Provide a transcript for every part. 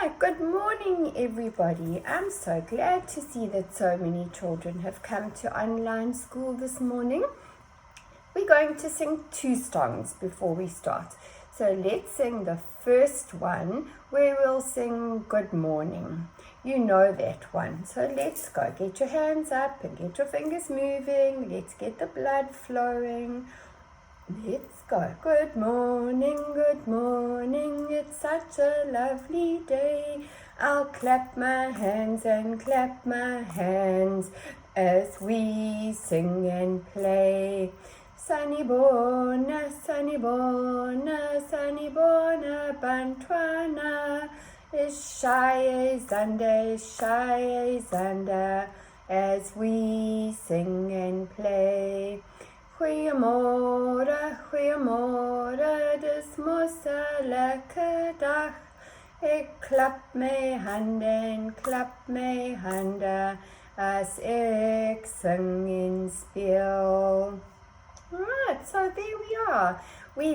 Right, good morning everybody. I'm so glad to see that so many children have come to online school this morning. We're going to sing 2 songs before we start. So let's sing the first one where we'll sing good morning. You know that one. So let's go. Get your hands up and get your fingers moving. Let's get the blood flowing. Let's go. Good morning, it's such a lovely day. I'll clap my hands and clap my hands as we sing and play. Sanibona, sanibona, sanibona, bantwana. Ishaye zanda, as we sing and play. Goeiemorgen, dis mos 'n lekker dag. Ek klap my hande as ek sing en speel. Right, so there we are. We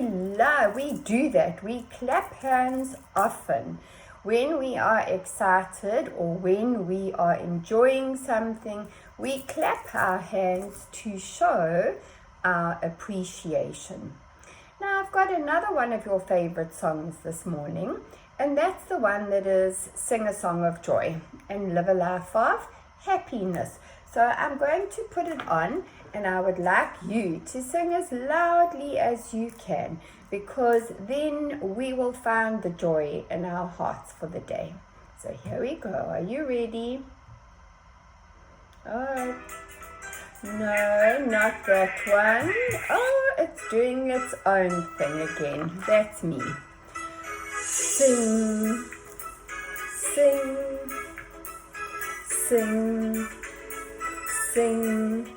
do that. We clap hands often. When we are excited or when we are enjoying something, we clap our hands to show our appreciation. Now I've got another one of your favorite songs this morning, and that's the one that is Sing a Song of Joy and Live a Life of Happiness. So I'm going to put it on, and I would like you to sing as loudly as you can, because then we will find the joy in our hearts for the day. So here we go. Are you ready? Oh, no, not that one. Oh, it's doing its own thing again. That's me. Sing, sing, sing, sing.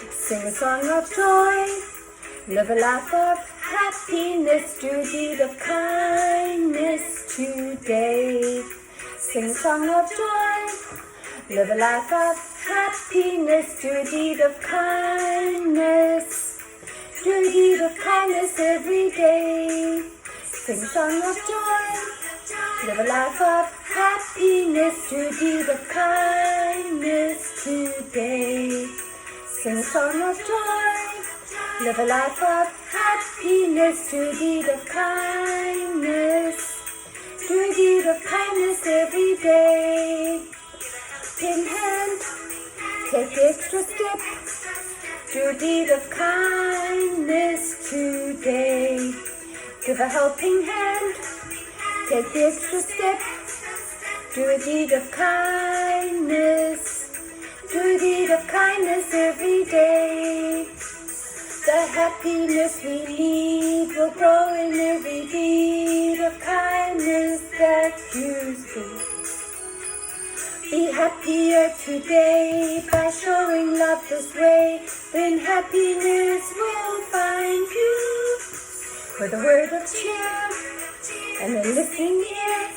Sing a song of joy. Live a life of happiness. Do a deed of kindness today. Sing a song of joy. Live a life of happiness, do a deed of kindness. Do a deed of kindness every day. Sing a song of joy. Live a life of happiness, do a deed of kindness today. Sing a song of joy. Live a life of happiness, do a deed of kindness. Do a deed of kindness every day. In hand, take the extra step, do a deed of kindness today. Give a helping hand, take the extra step, do a deed of kindness. Do a deed of kindness every day. The happiness we need will grow in every deed of kindness that you do. Be happier today by showing love this way, then happiness will find you. With a word of cheer and a listening ear,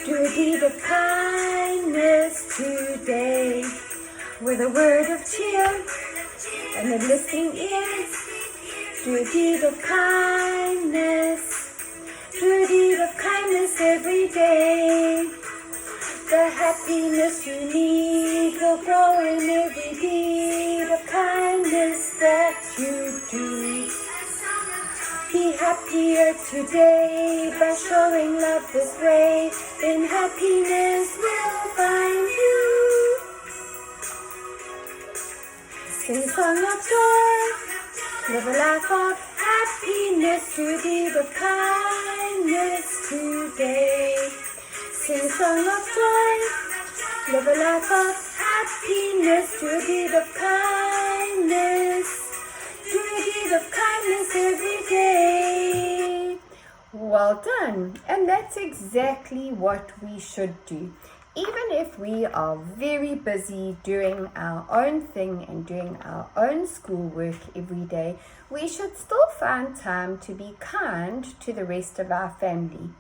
do a deed of kindness today. With a word of cheer and a listening ear, do a deed of kindness. Do a deed of kindness every day. The happiness you need will grow in every deed of kindness that you do. Be happier today by showing love this way, then happiness will find you. Sing a song of joy, live a life of happiness, do a deed of kindness today. Sing a song of joy, live a life of happiness, do a deed of kindness, do a deed of kindness every day. Well done, and that's exactly what we should do. Even if we are very busy doing our own thing and doing our own schoolwork every day, we should still find time to be kind to the rest of our family.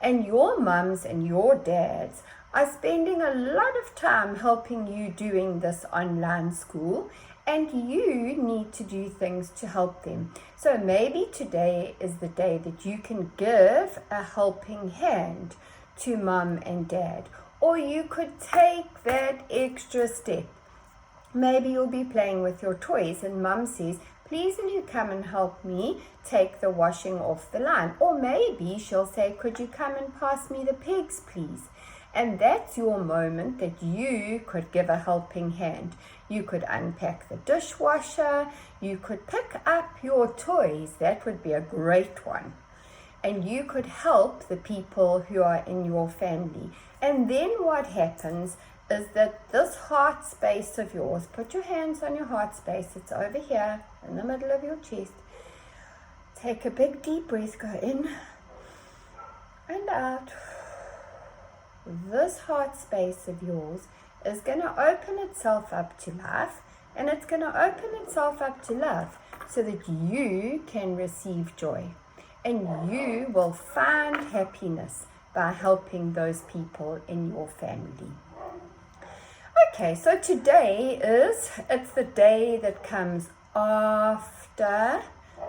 And your mums and your dads are spending a lot of time helping you doing this online school, and you need to do things to help them. So maybe today is the day that you can give a helping hand to mum and dad. Or you could take that extra step. Maybe you'll be playing with your toys and mum says, please will you come and help me take the washing off the line? Or maybe she'll say, could you come and pass me the pegs, please? And that's your moment that you could give a helping hand. You could unpack the dishwasher. You could pick up your toys. That would be a great one. And you could help the people who are in your family. And then what happens is that this heart space of yours, put your hands on your heart space. It's over here in the middle of your chest. Take a big deep breath. Go in and out. This heart space of yours is going to open itself up to life, and it's going to open itself up to love so that you can receive joy and you will find happiness by helping those people in your family. Okay, so today it's the day that comes after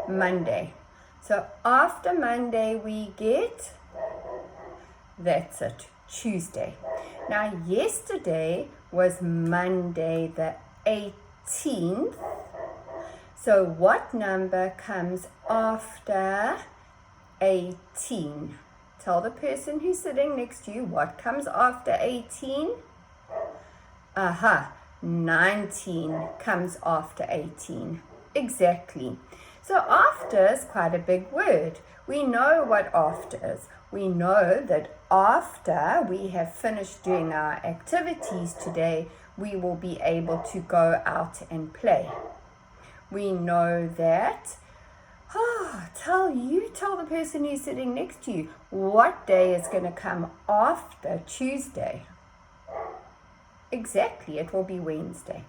Monday. So after Monday we get, that's it, Tuesday. Now yesterday was Monday the 18th. So what number comes after 18? Tell the person who's sitting next to you what comes after 18. 19 comes after 18. Exactly. So after is quite a big word. We know what after is. We know that after we have finished doing our activities today, we will be able to go out and play. We know that, tell the person who's sitting next to you what day is going to come after Tuesday. Exactly, it will be Wednesday.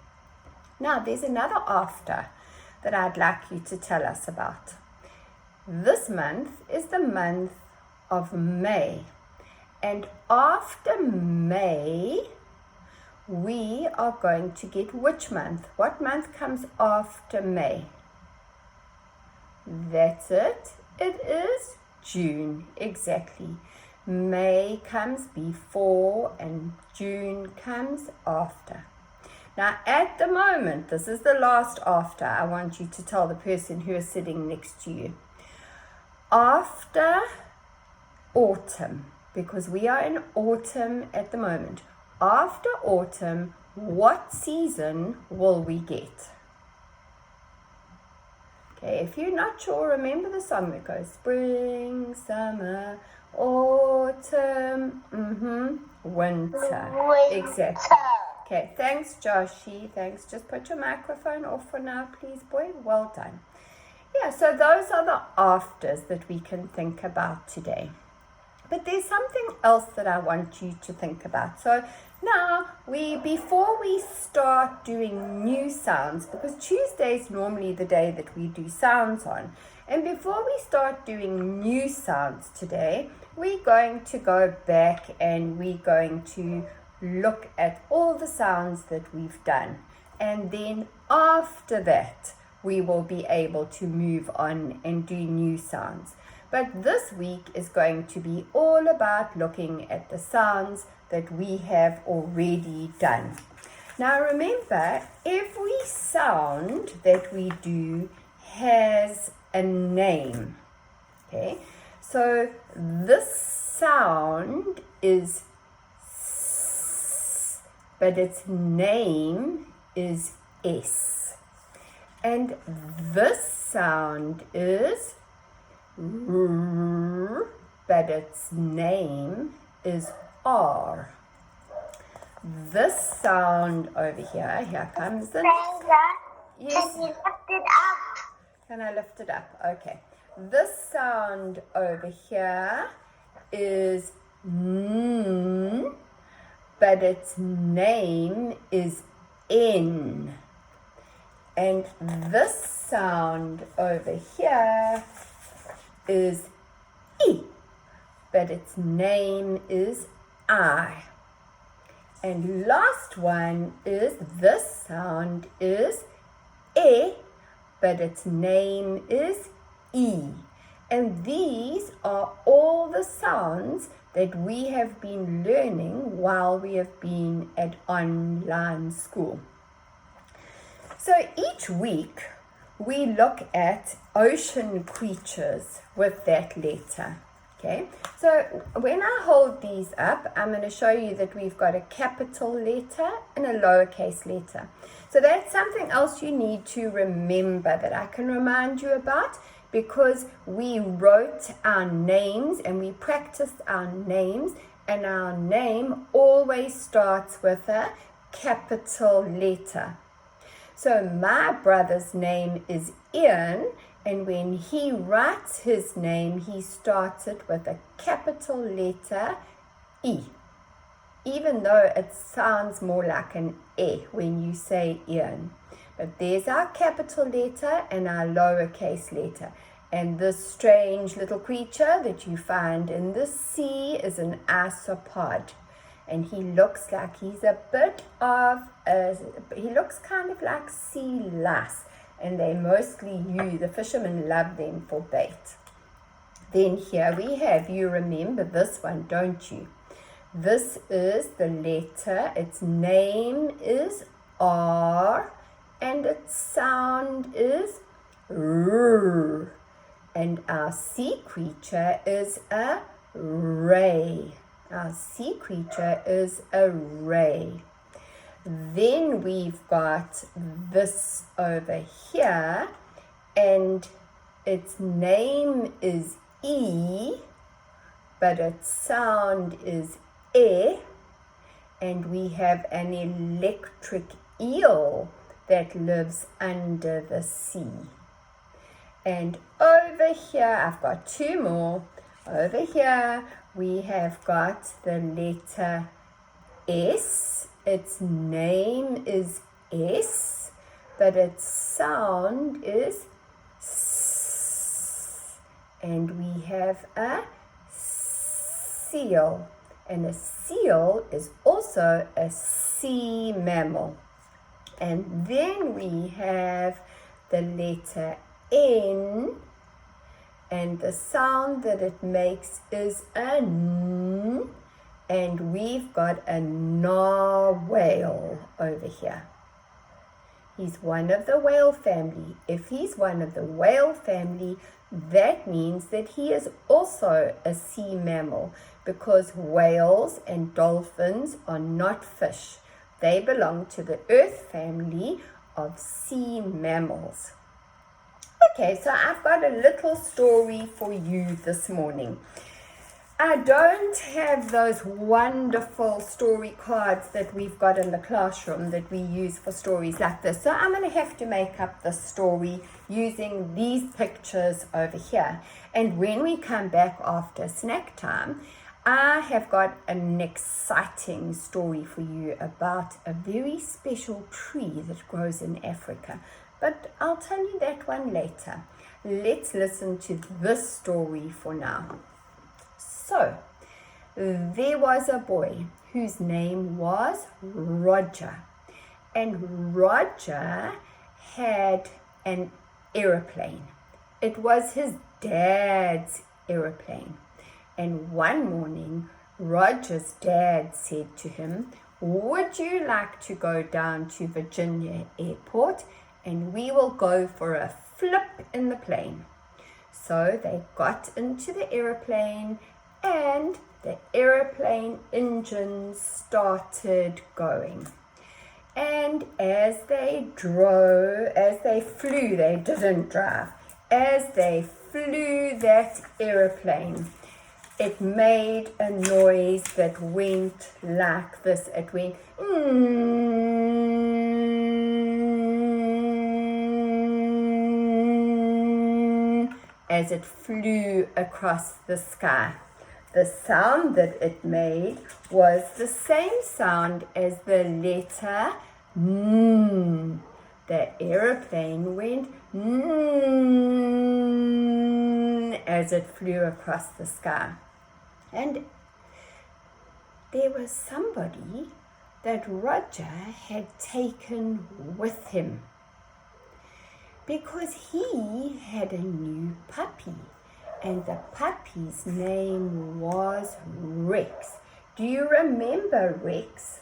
Now, there's another after that I'd like you to tell us about. This month is the month of May. And after May, we are going to get which month? What month comes after May? That's it. It is June. Exactly. May comes before and June comes after. Now at the moment, this is the last after. I want you to tell the person who is sitting next to you. After autumn, because we are in autumn at the moment. After autumn, what season will we get? Okay, if you're not sure, remember the song that goes spring, summer, autumn, winter. Exactly. Okay, thanks, Joshi. Thanks. Just put your microphone off for now, please, boy. Well done. Yeah, so those are the afters that we can think about today. But there's something else that I want you to think about. So now, before we start doing new sounds, because Tuesday is normally the day that we do sounds on, and before we start doing new sounds today, we're going to go back and we're going to look at all the sounds that we've done. And then after that, we will be able to move on and do new sounds. But this week is going to be all about looking at the sounds that we have already done. Now remember, every sound that we do has a name. Okay, so this sound is S, but its name is S. And this sound is R, but its name is R. This sound over here comes the next. Yes. Can you lift it up? Can I lift it up? Okay. This sound over here is N, but its name is N. And this sound over here is E, but its name is I. And last one is this sound is E, but its name is E. And these are all the sounds that we have been learning while we have been at online school. So each week we look at ocean creatures with that letter. Okay, so when I hold these up, I'm going to show you that we've got a capital letter and a lowercase letter. So that's something else you need to remember that I can remind you about, because we wrote our names and we practiced our names, and our name always starts with a capital letter. So my brother's name is Ian, and when he writes his name, he starts it with a capital letter E, even though it sounds more like an E when you say Ian. But there's our capital letter and our lowercase letter. And this strange little creature that you find in the sea is an isopod. And he looks like he's he looks kind of like sea lice. And they mostly the fishermen love them for bait. Then here we have, you remember this one, don't you? This is the letter, its name is R, and its sound is R. And our sea creature is a ray. Our sea creature is a ray. Then we've got this over here, and its name is E, but its sound is E, and we have an electric eel that lives under the sea. And over here, I've got two more. Over here, we have got the letter S. Its name is S, but its sound is S. And we have a seal. And a seal is also a sea mammal. And then we have the letter N, and the sound that it makes is a N. And we've got a narwhal over here. He's one of the whale family. If he's one of the whale family, that means that he is also a sea mammal, because whales and dolphins are not fish. They belong to the earth family of sea mammals. Okay, so I've got a little story for you this morning. I don't have those wonderful story cards that we've got in the classroom that we use for stories like this. So I'm going to have to make up the story using these pictures over here. And when we come back after snack time, I have got an exciting story for you about a very special tree that grows in Africa. But I'll tell you that one later. Let's listen to this story for now. So, there was a boy whose name was Roger. And Roger had an aeroplane. It was his dad's aeroplane. And one morning, Roger's dad said to him, "Would you like to go down to Virginia Airport and we will go for a flip in the plane?" So they got into the aeroplane, and the aeroplane engines started going. And as they flew, they didn't drive. As they flew that aeroplane, it made a noise that went like this. It went as it flew across the sky. The sound that it made was the same sound as the letter N. The aeroplane went N as it flew across the sky. And there was somebody that Roger had taken with him, because he had a new puppy. and the puppy's name was Rex. Do you remember Rex?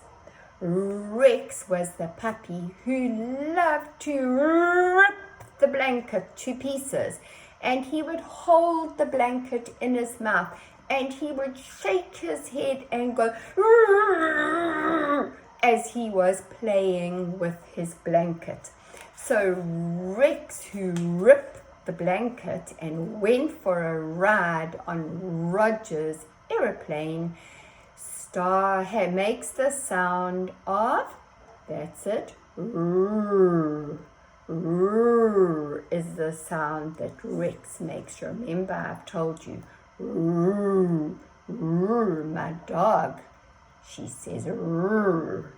Rex was the puppy who loved to rip the blanket to pieces, and he would hold the blanket in his mouth, and he would shake his head and go as he was playing with his blanket. So Rex, who ripped the blanket and went for a ride on Roger's aeroplane, makes the sound of, that's it, roar. Roar is the sound that Rex makes. Remember, I've told you, roar, roar, my dog, she says roar.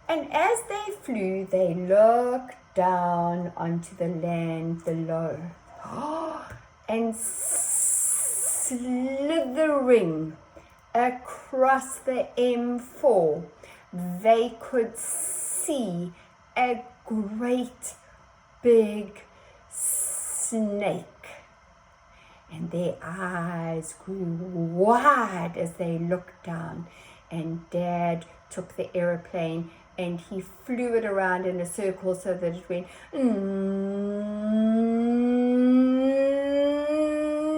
And as they flew, they looked down onto the land below. And slithering across the M4, they could see a great big snake. And their eyes grew wide as they looked down. And Dad took the aeroplane and he flew it around in a circle so that it went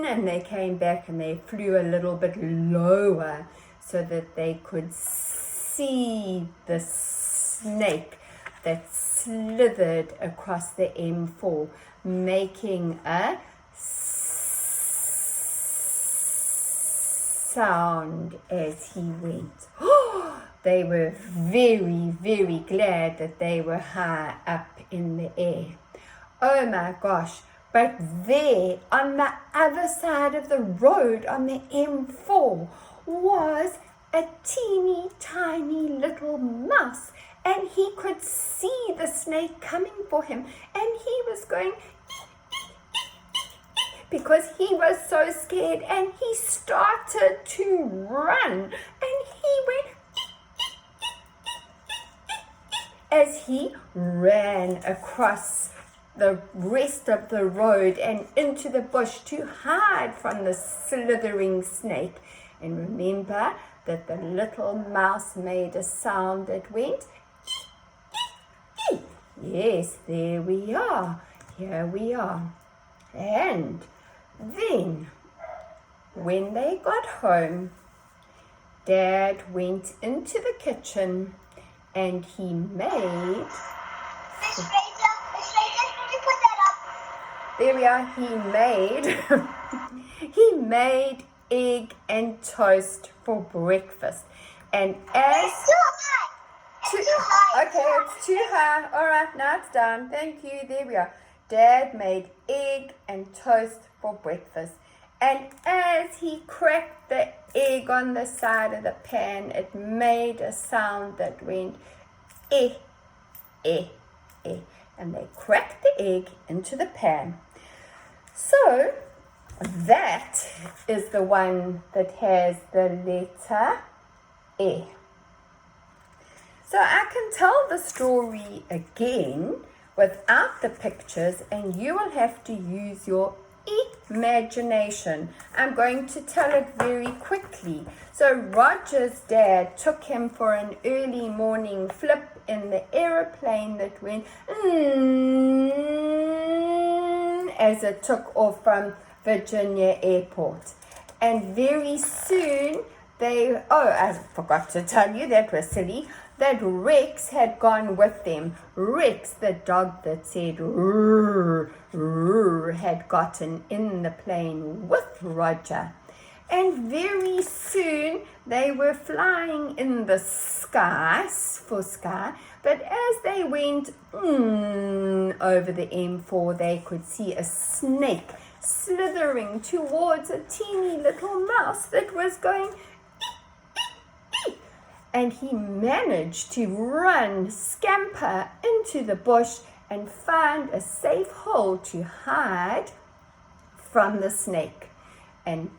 and they came back and they flew a little bit lower so that they could see the snake that slithered across the M4, making a sound as he went. They were very, very glad that they were high up in the air. Oh my gosh, but there on the other side of the road on the M4 was a teeny tiny little mouse, and he could see the snake coming for him, and he was going because he was so scared, and he started to run, and he went as he ran across the rest of the road and into the bush to hide from the slithering snake. And remember that the little mouse made a sound that went, yes, there we are, here we are. And then, when they got home, Dad went into the kitchen and he made... Miss Rachel, can you put that up? There we are, he made egg and toast for breakfast. And as... It's too high. It's too high. Okay, it's too high. All right, now it's done. Thank you. There we are. Dad made egg and toast for breakfast. And as he cracked the egg on the side of the pan, it made a sound that went, eh, eh, eh. And they cracked the egg into the pan. So that is the one that has the letter E. So I can tell the story again without the pictures, and you will have to use your imagination. I'm going to tell it very quickly. So Roger's dad took him for an early morning flip in the aeroplane that went as it took off from Virginia Airport. And very soon I forgot to tell you, that was silly, that Rex had gone with them. Rex, the dog that said "rrr, rrr," had gotten in the plane with Roger. And very soon they were flying in the sky, but as they went over the M4, they could see a snake slithering towards a teeny little mouse that was going, and he managed to scamper into the bush and find a safe hole to hide from the snake. And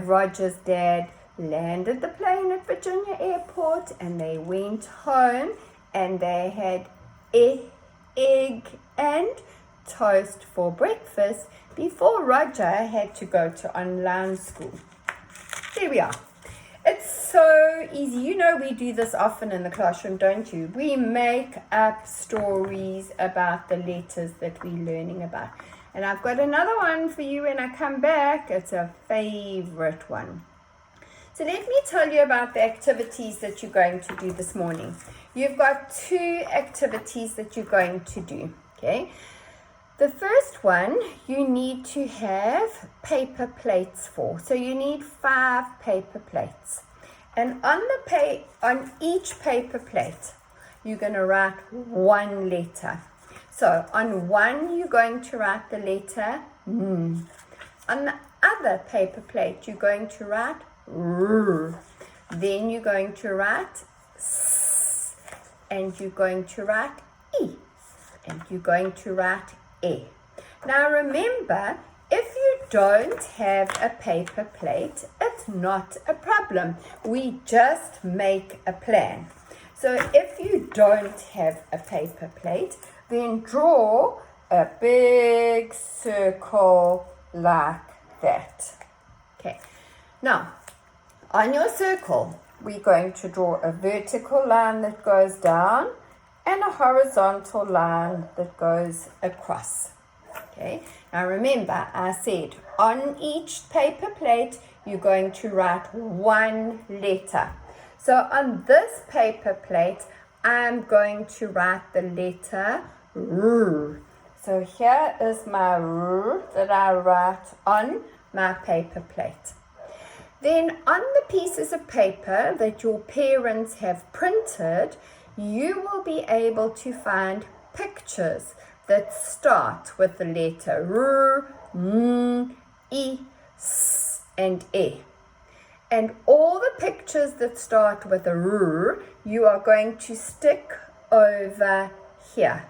Roger's dad landed the plane at Virginia Airport, and they went home, and they had egg and toast for breakfast, before Roger had to go to online school. There we are. It's so easy. You know we do this often in the classroom, don't you? We make up stories about the letters that we're learning about. And I've got another one for you when I come back. It's a favorite one. So let me tell you about the activities that you're going to do this morning. You've got 2 activities that you're going to do, okay? The first one you need to have paper plates for. So you need 5 paper plates. And on each paper plate, you're going to write 1 letter. So on one, you're going to write the letter N. On the other paper plate, you're going to write R. Then you're going to write S. And you're going to write E. And you're going to write E. Now remember, if you don't have a paper plate, it's not a problem. We just make a plan. So if you don't have a paper plate, then draw a big circle like that. Okay. Now, on your circle, we're going to draw a vertical line that goes down and a horizontal line that goes across. Okay. Now remember, I said on each paper plate, you're going to write 1 letter. So on this paper plate, I'm going to write the letter R. So here is my R that I write on my paper plate. Then on the pieces of paper that your parents have printed, you will be able to find pictures that start with the letter R, N, E, S, and E. And all the pictures that start with a R, you are going to stick over here.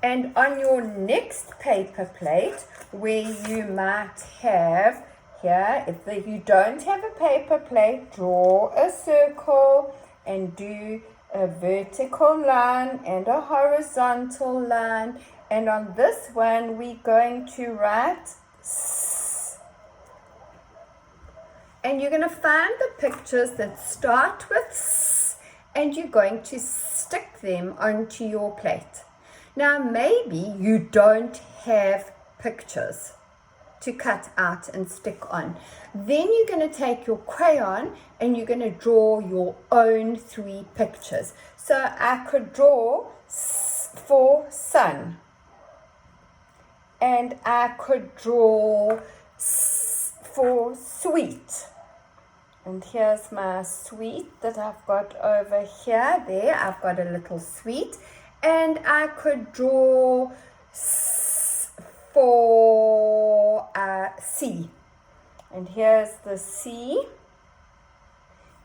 And on your next paper plate, where you might have here, if you don't have a paper plate, draw a circle and do a vertical line and a horizontal line. And on this one, we're going to write S. And you're going to find the pictures that start with S, and you're going to stick them onto your plate. Now, maybe you don't have pictures to cut out and stick on. Then you're going to take your crayon and you're going to draw your own 3 pictures. So I could draw S for sun. And I could draw S for sweet. And here's my sweet that I've got over here. There, I've got a little sweet. And I could draw S for sea. And here's the sea.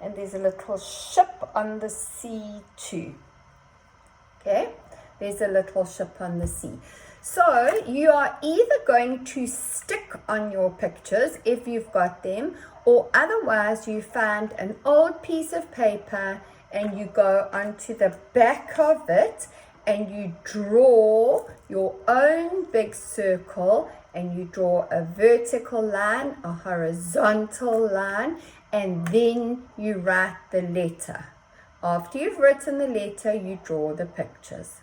And there's a little ship on the sea too. Okay, there's a little ship on the sea. So you are either going to stick on your pictures if you've got them, or otherwise you find an old piece of paper and you go onto the back of it and you draw your own big circle, and you draw a vertical line, a horizontal line, and then you write the letter. After you've written the letter, you draw the pictures.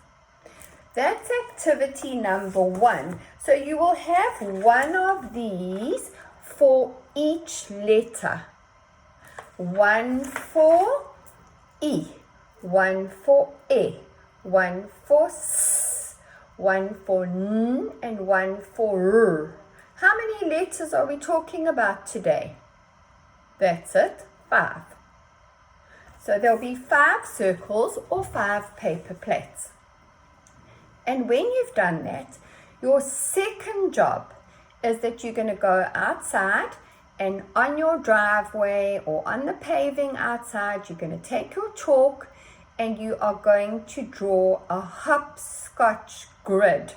That's activity number 1. So you will have one of these for each letter. 1 for E, 1 for E, 1 for S, 1 for N, and 1 for R. How many letters are we talking about today? That's it, 5. So there'll be 5 circles or 5 paper plates. And when you've done that, your second job is that you're going to go outside, and on your driveway or on the paving outside, you're going to take your chalk and you are going to draw a hopscotch grid.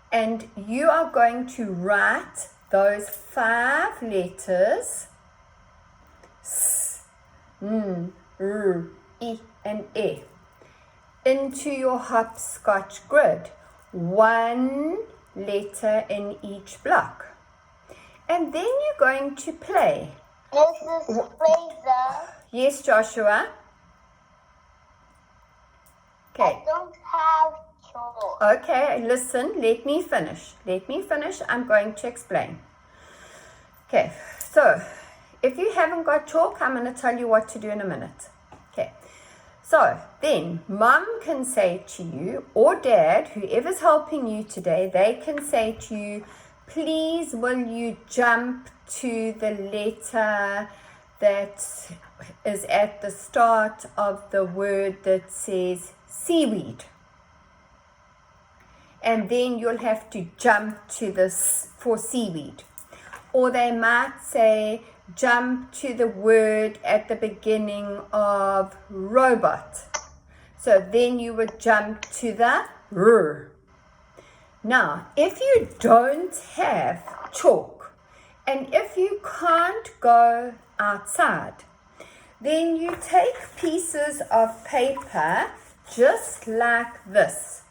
And you are going to write those 5 letters, S, N, R, E, and E, into your hopscotch grid. 1, letter in each block. And then you're going to play. Mrs. Fraser, Yes, Joshua? Okay. I don't have chalk. Okay, listen, let me finish. I'm going to explain. Okay, so if you haven't got chalk, I'm going to tell you what to do in a minute. Okay, so then mom can say to you, or dad, whoever's helping you today, they can say to you, please will you jump to the letter that is at the start of the word that says seaweed. And then you'll have to jump to this for seaweed. Or they might say, jump to the word at the beginning of robot. So then you would jump to the R. Now, if you don't have chalk, and if you can't go outside, then you take pieces of paper just like this,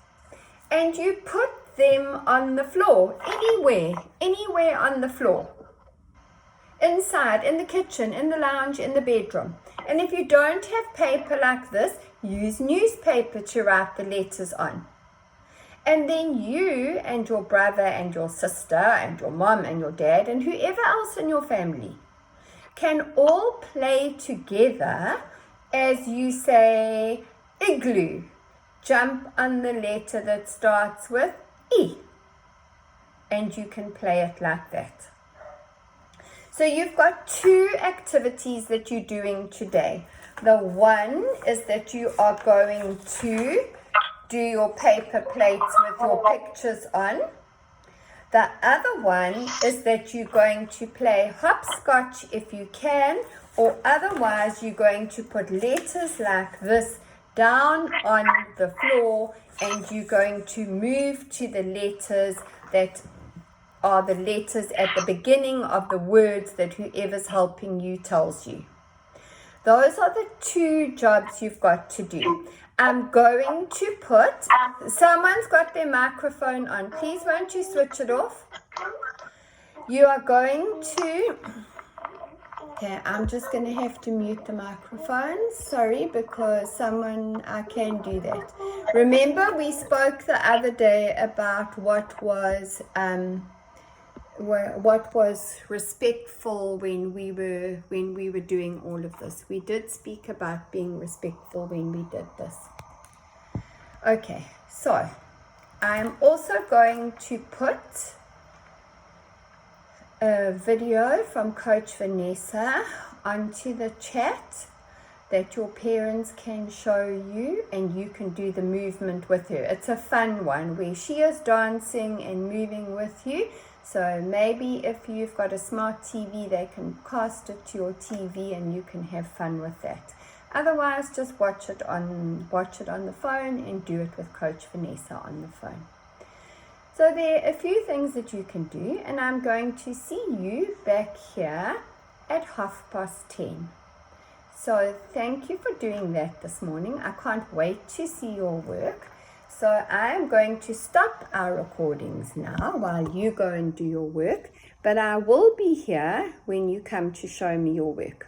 and you put them on the floor, anywhere on the floor. Inside, in the kitchen, in the lounge, in the bedroom. And if you don't have paper like this, use newspaper to write the letters on. And then you and your brother and your sister and your mom and your dad and whoever else in your family can all play together as you say igloo. Jump on the letter that starts with E. And you can play it like that. So you've got two activities that you're doing today. The one is that you are going to do your paper plates with your pictures on. The other one is that you're going to play hopscotch if you can, or otherwise you're going to put letters like this down on the floor, and you're going to move to the letters that are the letters at the beginning of the words that whoever's helping you tells you. Those are the two jobs you've got to do. I'm going to put, someone's got their microphone on. Please won't you switch it off? You are going to, okay, I'm just going to have to mute the microphone. Sorry, because I can do that. Remember, we spoke the other day about what was respectful when we were doing all of this. We did speak about being respectful when we did this. Okay, so I'm also going to put a video from Coach Vanessa onto the chat that your parents can show you, and you can do the movement with her. It's a fun one where she is dancing and moving with you. So maybe if you've got a smart TV, they can cast it to your TV and you can have fun with that. Otherwise, just watch it on the phone and do it with Coach Vanessa on the phone. So there are a few things that you can do, and I'm going to see you back here at 10:30. So thank you for doing that this morning. I can't wait to see your work. So I am going to stop our recordings now while you go and do your work, but I will be here when you come to show me your work.